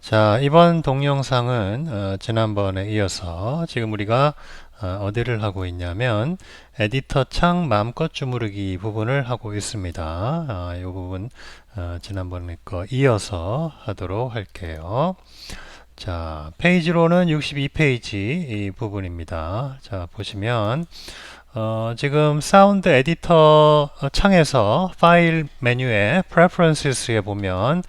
자, 이번 동영상은 지난번에 이어서 지금 우리가 어디를 하고 있냐면 에디터 창 마음껏 주무르기 부분을 하고 있습니다. 이 부분 지난번에 거 이어서 하도록 할게요. 자, 페이지로는 62페이지 이 부분입니다. 자, 보시면 지금 사운드 에디터 창에서 파일 메뉴에 Preferences에 보면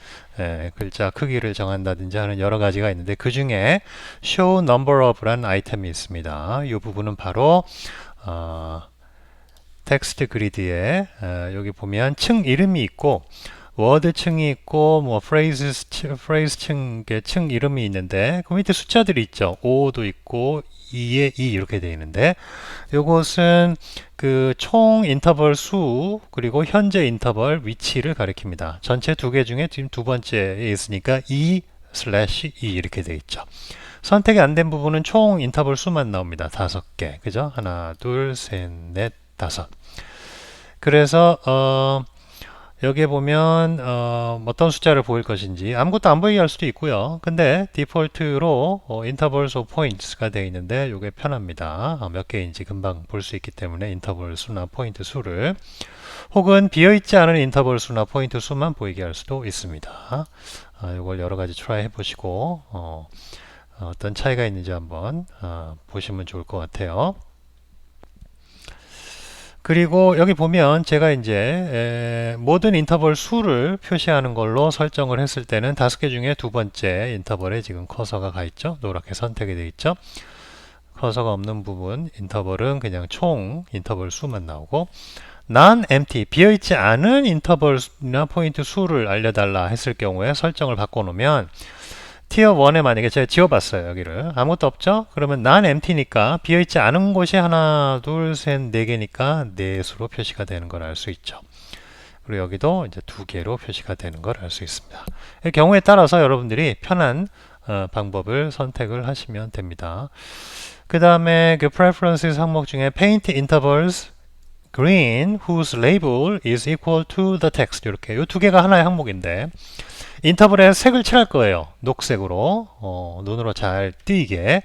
글자 크기를 정한다든지 하는 여러 가지가 있는데 그 중에 Show Number of라는 아이템이 있습니다. 이 부분은 바로 텍스트 그리드에 여기 보면 층 이름이 있고 워드 층이 있고 뭐 프레이즈 층 이름이 있는데 그 밑에 숫자들이 있죠. 5도 있고 2에 2 이렇게 되어 있는데 이것은 그 총 인터벌 수 그리고 현재 인터벌 위치를 가리킵니다. 전체 두 개 중에 지금 두 번째에 있으니까 2/2 이렇게 되어 있죠. 선택이 안 된 부분은 총 인터벌 수만 나옵니다. 5개. 그죠? 하나, 둘, 셋, 넷, 다섯. 그래서 여기에 보면 어떤 숫자를 보일 것인지 아무것도 안 보이게 할 수도 있고요. 근데 디폴트로 intervals of points가 되어 있는데 이게 편합니다. 몇 개인지 금방 볼 수 있기 때문에 인터벌 수나 포인트 수를 혹은 비어있지 않은 인터벌 수나 포인트 수만 보이게 할 수도 있습니다. 이걸 여러 가지 트라이 해보시고 어떤 차이가 있는지 한번 보시면 좋을 것 같아요. 그리고 여기 보면 제가 이제 모든 인터벌 수를 표시하는 걸로 설정을 했을 때는 5개 중에 두 번째 인터벌에 지금 커서가 가 있죠. 노랗게 선택이 되어 있죠. 커서가 없는 부분 인터벌은 그냥 총 인터벌 수만 나오고 non empty 비어있지 않은 인터벌이나 포인트 수를 알려달라 했을 경우에 설정을 바꿔놓으면 티어 1에 만약에 제가 지워봤어요. 여기를 아무것도 없죠? 그러면 non empty니까 비어있지 않은 곳이 하나, 둘, 셋, 네 개니까 넷으로 표시가 되는 걸 알 수 있죠. 그리고 여기도 이제 2개로 표시가 되는 걸 알 수 있습니다. 경우에 따라서 여러분들이 편한 방법을 선택을 하시면 됩니다. 그 다음에 그 preferences 항목 중에 paint intervals green whose label is equal to the text 이렇게 이 두 개가 하나의 항목인데 인터벌에 색을 칠할 거예요. 녹색으로 눈으로 잘 띄게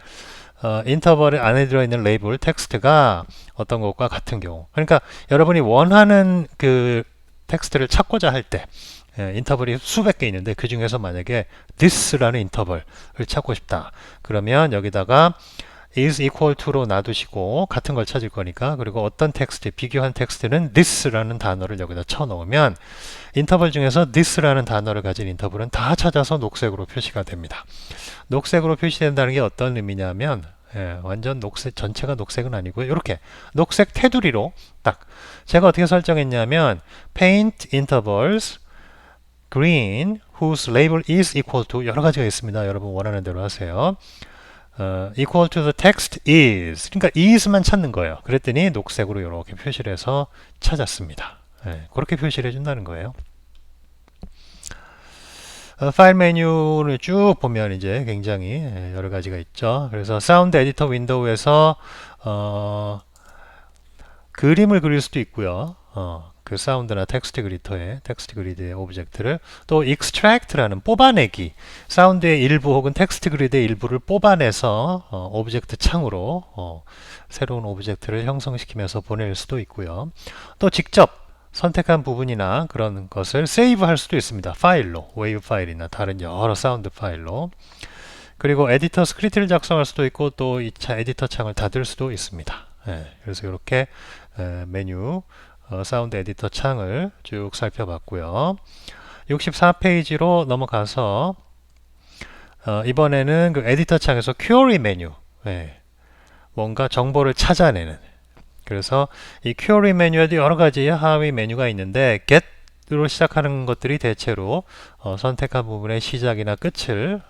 인터벌 안에 들어있는 레이블 텍스트가 어떤 것과 같은 경우 그러니까 여러분이 원하는 그 텍스트를 찾고자 할 때 인터벌이 수백 개 있는데 그 중에서 만약에 this라는 인터벌을 찾고 싶다. 그러면 여기다가 is equal to로 놔두시고 같은 걸 찾을 거니까 그리고 어떤 텍스트, 비교한 텍스트는 this라는 단어를 여기다 쳐놓으면 인터벌 중에서 this라는 단어를 가진 인터벌은 다 찾아서 녹색으로 표시가 됩니다. 녹색으로 표시된다는 게 어떤 의미냐면 완전 녹색 전체가 녹색은 아니고요. 이렇게 녹색 테두리로 딱 제가 어떻게 설정했냐면 paint intervals green whose label is equal to 여러 가지가 있습니다. 여러분 원하는 대로 하세요. equal to the text is 그러니까 is만 찾는 거예요. 그랬더니 녹색으로 이렇게 표시를 해서 찾았습니다. 그렇게 표시를 해준다는 거예요. 파일 메뉴를 쭉 보면 이제 굉장히 여러 가지가 있죠. 그래서 사운드 에디터 윈도우에서 그림을 그릴 수도 있고요. 그 사운드나 텍스트 그리드의 오브젝트를 또 extract라는 뽑아내기 사운드의 일부 혹은 텍스트 그리드의 일부를 뽑아내서 오브젝트 창으로 새로운 오브젝트를 형성시키면서 보낼 수도 있고요. 또 직접 선택한 부분이나 그런 것을 세이브 할 수도 있습니다. 파일로 웨이브 파일이나 다른 여러 사운드 파일로 그리고 에디터 스크립트를 작성할 수도 있고 또 2차 에디터 창을 닫을 수도 있습니다. 그래서 이렇게 메뉴 사운드 에디터 창을 쭉 살펴봤고요. 64페이지로 넘어가서 이번에는 그 에디터 창에서 퀘리 메뉴 뭔가 정보를 찾아내는 그래서 이 퀘리 메뉴에도 여러 가지 하위 메뉴가 있는데 get으로 시작하는 것들이 대체로 선택한 부분의 시작이나 끝을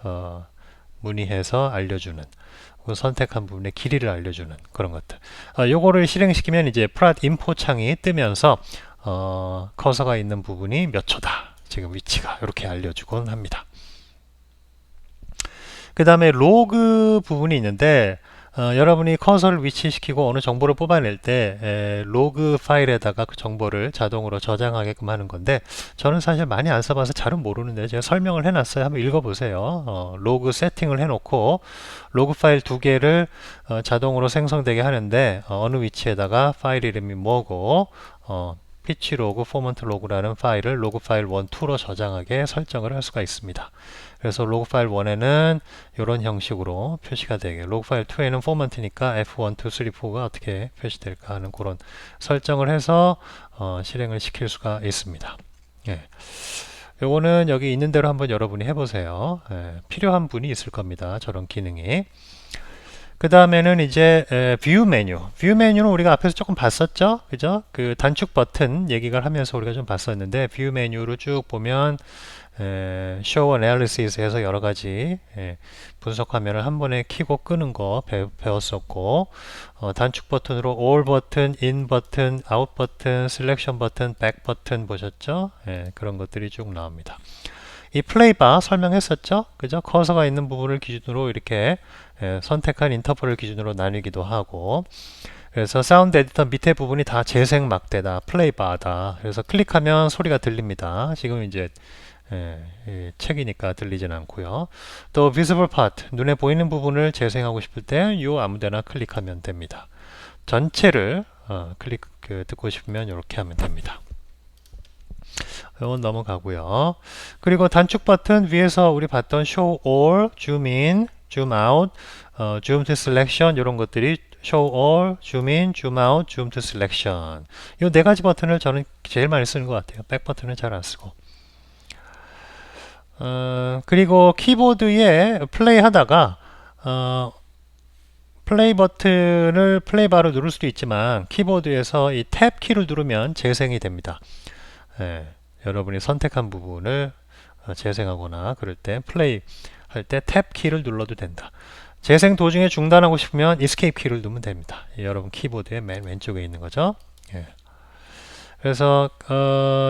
문의해서 알려주는 선택한 부분의 길이를 알려주는 그런 것들. 요거를 실행시키면 이제 프랏 인포 창이 뜨면서 커서가 있는 부분이 몇 초다. 지금 위치가 이렇게 알려주곤 합니다. 그 다음에 로그 부분이 있는데 여러분이 커서를 위치시키고 어느 정보를 뽑아낼 때 로그 파일에다가 그 정보를 자동으로 저장하게끔 하는 건데, 저는 사실 많이 안 써봐서 잘은 모르는데 제가 설명을 해놨어요. 한번 읽어보세요. 로그 세팅을 해놓고 로그 파일 두 개를 자동으로 생성되게 하는데, 어느 위치에다가 파일 이름이 뭐고 피치 로그, 포먼트 로그라는 파일을 로그 파일 1, 2로 저장하게 설정을 할 수가 있습니다. 그래서 로그 파일 1에는 이런 형식으로 표시가 되게, 로그 파일 2에는 포먼트니까 F1, 2, 3, 4가 어떻게 표시될까 하는 그런 설정을 해서 실행을 시킬 수가 있습니다. 예. 요거는 여기 있는 대로 한번 여러분이 해보세요. 예, 필요한 분이 있을 겁니다. 저런 기능이. 그 다음에는 이제 뷰 메뉴. 뷰 메뉴는 우리가 앞에서 조금 봤었죠? 그죠? 그 단축 버튼 얘기를 하면서 우리가 좀 봤었는데, 뷰 메뉴로 쭉 보면 show analysis 해서 여러 가지 분석 화면을 한 번에 키고 끄는 거 배웠었고, 단축 버튼으로 all 버튼, in 버튼, out 버튼, selection 버튼, back 버튼 보셨죠? 그런 것들이 쭉 나옵니다. 이 플레이바 설명했었죠? 그죠? 커서가 있는 부분을 기준으로 이렇게 선택한 인터벌을 기준으로 나뉘기도 하고, 그래서 사운드 에디터 밑에 부분이 다 재생 막대다, 플레이바다. 그래서 클릭하면 소리가 들립니다. 지금 이제 책이니까 들리진 않고요. 또 visible part, 눈에 보이는 부분을 재생하고 싶을 때 요 아무데나 클릭하면 됩니다. 전체를 듣고 싶으면 이렇게 하면 됩니다. 이건 넘어가고요. 그리고 단축 버튼 위에서 우리 봤던 show all, zoom in, zoom out, zoom to selection 이런 것들이 show all, zoom in, zoom out, zoom to selection. 이 네 가지 버튼을 저는 제일 많이 쓰는 것 같아요. 백 버튼은 잘 안 쓰고. 그리고 키보드에 플레이 하다가 플레이 버튼을 플레이바로 누를 수도 있지만, 키보드에서 이 탭 키를 누르면 재생이 됩니다. 여러분이 선택한 부분을 재생하거나 그럴 때 플레이 할 때 탭 키를 눌러도 된다. 재생 도중에 중단하고 싶으면 Escape 키를 누르면 됩니다. 여러분 키보드의 맨 왼쪽에 있는 거죠. 그래서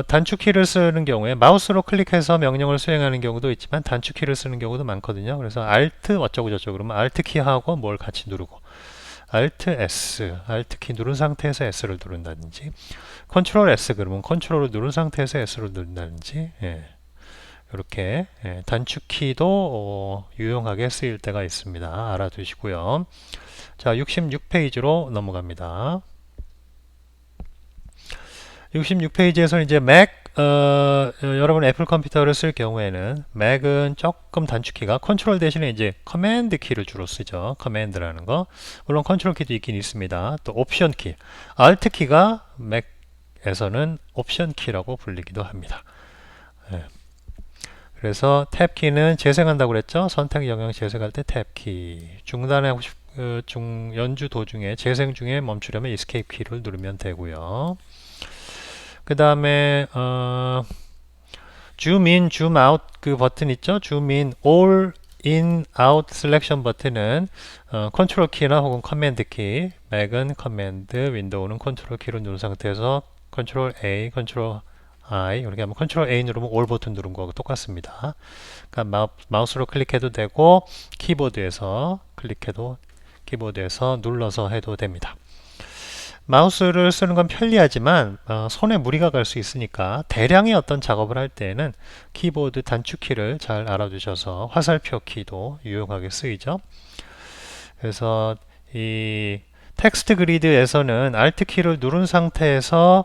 단축 키를 쓰는 경우에 마우스로 클릭해서 명령을 수행하는 경우도 있지만 단축 키를 쓰는 경우도 많거든요. 그래서 Alt 어쩌고 저쩌고 그러면 Alt 키하고 뭘 같이 누르고, Alt S, Alt 키 누른 상태에서 S를 누른다든지, Ctrl S 그러면 Ctrl을 누른 상태에서 S를 누른다든지, 이렇게 단축 키도 유용하게 쓰일 때가 있습니다. 알아두시고요. 자, 66페이지로 넘어갑니다. 66페이지에서 이제 맥, 여러분 애플 컴퓨터를 쓸 경우에는 맥은 조금 단축키가 컨트롤 대신에 이제 커맨드 키를 주로 쓰죠. 커맨드라는 거. 물론 컨트롤 키도 있긴 있습니다. 또 옵션 키, 알트 키가 맥에서는 옵션 키라고 불리기도 합니다. 그래서 탭 키는 재생한다고 그랬죠. 선택 영역 재생할 때 탭 키. 중단하고 연주 도중에 재생 중에 멈추려면 Escape 키를 누르면 되고요. 그 다음에 zoom in, zoom out 그 버튼 있죠? zoom in, all in, out selection 버튼은 컨트롤 키나 혹은 커맨드 키, 맥은 커맨드, 윈도우는 컨트롤 키를 누른 상태에서 컨트롤 A, 컨트롤 I 이렇게 하면 컨트롤 A 누르면 all 버튼 누른 거하고 똑같습니다. 그러니까 마우스로 클릭해도 되고 키보드에서 클릭해도, 키보드에서 눌러서 해도 됩니다. 마우스를 쓰는 건 편리하지만 손에 무리가 갈 수 있으니까 대량의 어떤 작업을 할 때에는 키보드 단축키를 잘 알아두셔서 화살표 키도 유용하게 쓰이죠. 그래서 이 텍스트 그리드에서는 Alt 키를 누른 상태에서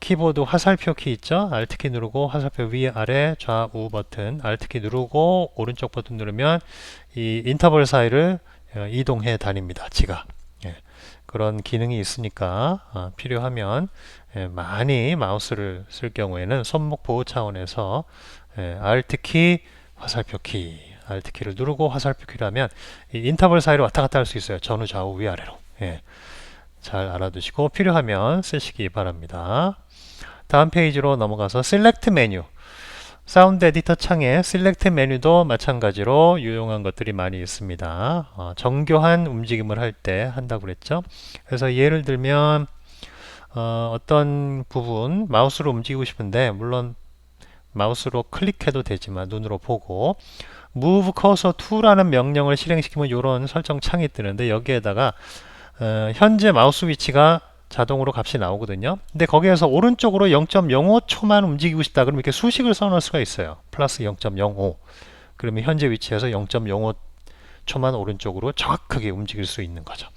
키보드 화살표 키 있죠? Alt 키 누르고 화살표 위 아래 좌우 버튼 Alt 키 누르고 오른쪽 버튼 누르면 이 인터벌 사이를 이동해 다닙니다. 지가. 그런 기능이 있으니까 필요하면 많이 마우스를 쓸 경우에는 손목 보호 차원에서 Alt 키, 화살표 키, Alt 키를 누르고 화살표 키를 하면 이 인터벌 사이를 왔다 갔다 할 수 있어요. 전후 좌우 위아래로. 잘 알아두시고 필요하면 쓰시기 바랍니다. 다음 페이지로 넘어가서 Select 메뉴. 사운드 에디터 창에 Select 메뉴도 마찬가지로 유용한 것들이 많이 있습니다. 정교한 움직임을 할 때 한다고 그랬죠. 그래서 예를 들면 어떤 부분 마우스로 움직이고 싶은데, 물론 마우스로 클릭해도 되지만 눈으로 보고 move cursor to라는 명령을 실행시키면 이런 설정 창이 뜨는데 여기에다가 현재 마우스 위치가 자동으로 값이 나오거든요. 근데 거기에서 오른쪽으로 0.05초만 움직이고 싶다 그러면 이렇게 수식을 써놓을 수가 있어요. 플러스 0.05. 그러면 현재 위치에서 0.05초만 오른쪽으로 정확하게 움직일 수 있는 거죠.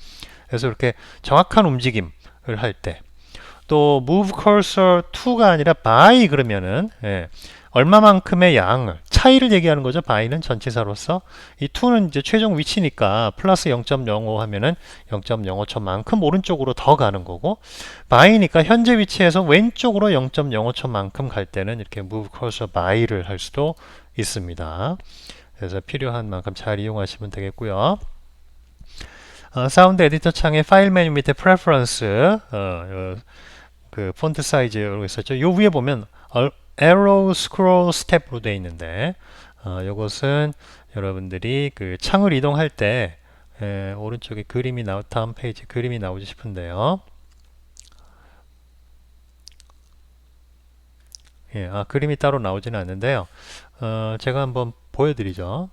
그래서 이렇게 정확한 움직임을 할 때 또 move cursor to가 아니라 by 그러면은 얼마만큼의 양을 차이를 얘기하는 거죠. by는 전치사로서 이 to는 이제 최종 위치니까 플러스 0.05 하면은 0.05초만큼 오른쪽으로 더 가는 거고 by니까 현재 위치에서 왼쪽으로 0.05초만큼 갈 때는 이렇게 move cursor by를 할 수도 있습니다. 그래서 필요한 만큼 잘 이용하시면 되겠고요. 사운드 에디터 창의 파일 메뉴 밑에 프레퍼런스 그 폰트 사이즈 이러고 있었죠. 요 위에 보면 arrow scroll step으로 되어 있는데 이것은 여러분들이 그 창을 이동할 때 오른쪽에 그림이 다음 페이지 그림이 나오고 싶은데요. 그림이 따로 나오지는 않는데요. 제가 한번 보여드리죠.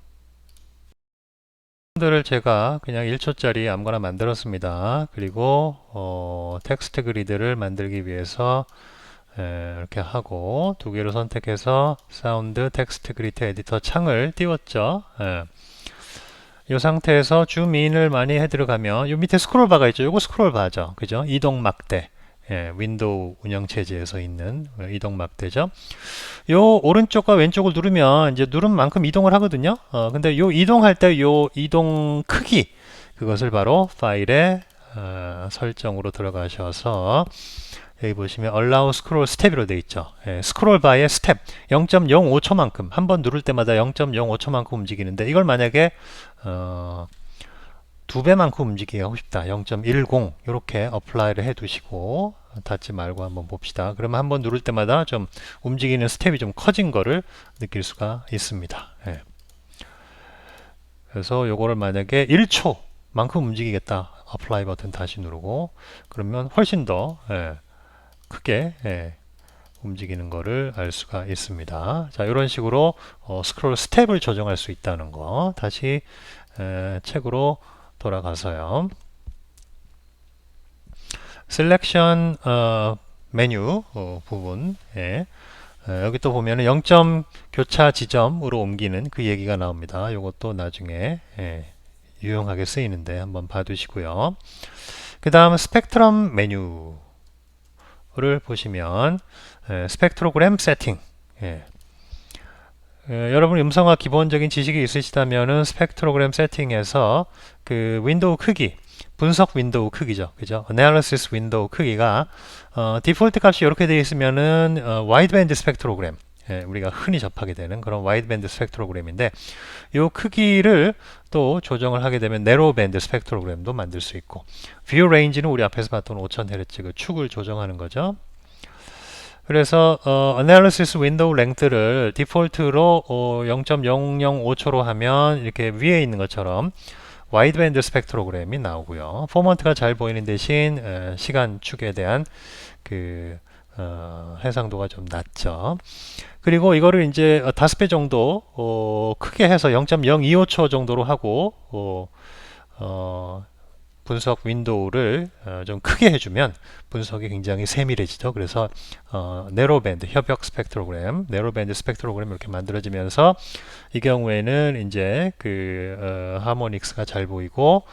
들을 제가 그냥 1초짜리 아무거나 만들었습니다. 그리고 텍스트 그리드를 만들기 위해서 이렇게 하고 두 개를 선택해서 사운드 텍스트 그리드 에디터 창을 띄웠죠. 이 상태에서 줌인을 많이 해 들어가면 요 밑에 스크롤 바가 있죠. 요거 스크롤 바죠. 그죠? 이동 막대. 윈도우 운영 체제에서 있는 이동 막대죠. 요 오른쪽과 왼쪽을 누르면 이제 누른 만큼 이동을 하거든요. 근데 요 이동할 때 요 이동 크기 그것을 바로 파일의 설정으로 들어가셔서 여기 보시면 allow scroll step으로 되어 있죠. 스크롤 바의 스텝 0.05초만큼 한 번 누를 때마다 0.05초만큼 움직이는데 이걸 만약에 두 배만큼 움직이게 하고 싶다. 0.10 이렇게 어플라이를 해 두시고 닫지 말고 한번 봅시다. 그러면 한번 누를 때마다 좀 움직이는 스텝이 좀 커진 거를 느낄 수가 있습니다. 그래서 요거를 만약에 1초만큼 움직이겠다. 어플라이 버튼 다시 누르고 그러면 훨씬 더 크게 움직이는 거를 알 수가 있습니다. 자, 이런 식으로 스크롤 스텝을 조정할 수 있다는 거 다시 책으로 돌아가서요. 셀렉션 메뉴 부분에 여기 또 보면은 0점 교차 지점으로 옮기는 그 얘기가 나옵니다. 이것도 나중에 유용하게 쓰이는데 한번 봐두시고요. 그 다음 스펙트럼 메뉴를 보시면 스펙트로그램 세팅 여러분 음성화 기본적인 지식이 있으시다면은 스펙트로그램 세팅에서 그 윈도우 크기 분석 윈도우 크기죠. 그죠? Analysis 윈도우 크기가 디폴트 값이 이렇게 되어 있으면은 와이드밴드 스펙트로그램 우리가 흔히 접하게 되는 그런 와이드밴드 스펙트로그램인데 이 크기를 또 조정을 하게 되면 내로밴드 스펙트로그램도 만들 수 있고 뷰 레인지는 우리 앞에서 봤던 5000Hz 그 축을 조정하는 거죠. 그래서 Analysis Window Length를 디폴트로 0.005초로 하면 이렇게 위에 있는 것처럼 와이드밴드 스펙트로그램이 나오고요. 포먼트가 잘 보이는 대신 시간 축에 대한 그 해상도가 좀 낮죠. 그리고 이거를 이제 5배 정도 크게 해서 0.025초 정도로 하고 분석 윈도우를 좀 크게 해주면 분석이 굉장히 세밀해지죠. 그래서 네로밴드 협약 스펙트로그램, 네로밴드 스펙트로그램 이렇게 만들어지면서 이 경우에는 이제 그 하모닉스가 잘 보이고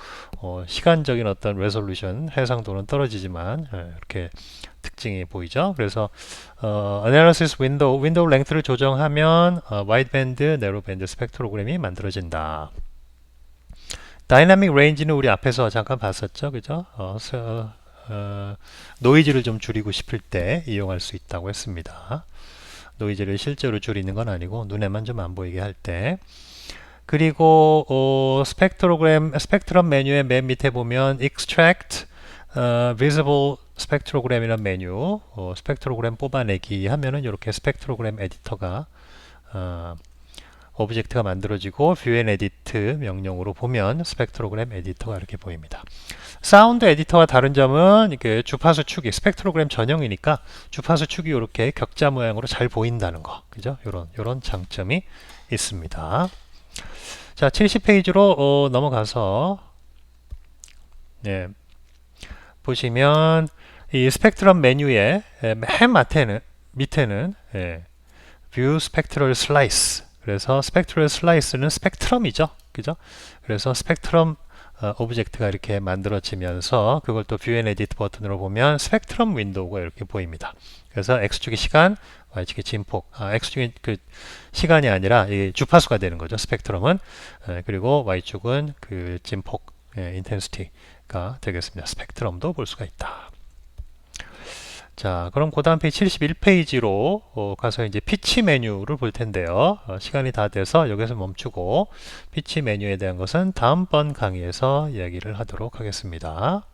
시간적인 어떤 레솔루션 해상도는 떨어지지만 이렇게 특징이 보이죠. 그래서 Analysis 윈도우 랭크를 조정하면 와이드밴드, 네로밴드 스펙트로그램이 만들어진다. 다이나믹 레인지는 우리 앞에서 잠깐 봤었죠. 그죠? 노이즈를 좀 줄이고 싶을 때 이용할 수 있다고 했습니다. 노이즈를 실제로 줄이는 건 아니고 눈에만 좀 안 보이게 할 때. 그리고 스펙트럼 메뉴의 맨 밑에 보면 Extract Visible 스펙트로그램이라는 메뉴 스펙트로그램 뽑아내기 하면은 이렇게 스펙트로그램 에디터가 오브젝트가 만들어지고 뷰 앤 에디트 명령으로 보면 스펙트로그램 에디터가 이렇게 보입니다. 사운드 에디터와 다른 점은 이게 주파수 축이 스펙트로그램 전용이니까 주파수 축이 이렇게 격자 모양으로 잘 보인다는 거, 그죠? 요런 장점이 있습니다. 자, 70페이지로 넘어가서 예, 보시면 이 스펙트럼 메뉴의 맨 밑에는 뷰 스펙트럴 슬라이스. 그래서 스펙트럴 슬라이스는 스펙트럼이죠, 그죠? 그래서 스펙트럼 오브젝트가 이렇게 만들어지면서 그걸 또 뷰 앤 에디트 버튼으로 보면 스펙트럼 윈도우가 이렇게 보입니다. 그래서 X축이 시간, Y축이 진폭. X축이 그 시간이 아니라 이 주파수가 되는 거죠. 스펙트럼은. 그리고 Y축은 그 진폭, 인텐시티가 되겠습니다. 스펙트럼도 볼 수가 있다. 자, 그럼 그 다음 페이지 71페이지로 가서 이제 피치 메뉴를 볼 텐데요. 시간이 다 돼서 여기서 멈추고 피치 메뉴에 대한 것은 다음번 강의에서 이야기를 하도록 하겠습니다.